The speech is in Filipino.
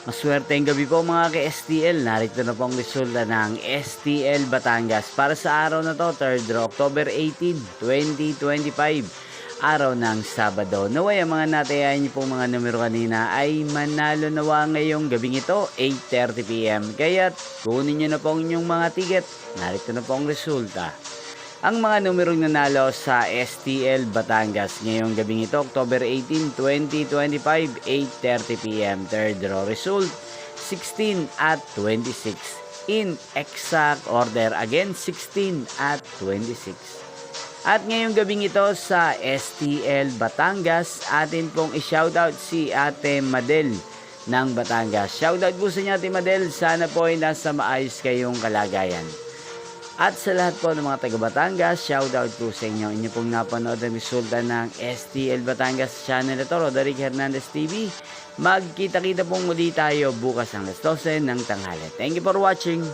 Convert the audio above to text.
Maswerteng gabi po mga ka-STL. Narito na po ang resulta ng STL Batangas para sa araw na to, 3rd October 18, 2025. Araw ng Sabado. Naway ang mga natayahan niyo pong mga numero kanina ay manalo nawa ngayong gabing ito, 8:30 PM. Kaya't kunin niyo na po ang inyong mga ticket. Narito na po ang resulta. Ang mga numerong nanalo sa STL Batangas ngayong gabing ito, October 18, 2025, 8:30 PM. Third draw result, 16 at 26. In exact order, again, 16 at 26. At ngayong gabing ito sa STL Batangas, atin pong i-shoutout si Ate Madel ng Batangas. Shoutout po sa inyo, Ate Madel. Sana po ay nasa maayos kayong kalagayan. At sa lahat po ng mga taga Batangas, shoutout po sa inyo. Inyo pong napanood ang resulta ng STL Batangas channel ito, Roderick Hernandez TV. Magkita-kita pong muli tayo bukas ng 12 ng tanghali. Thank you for watching.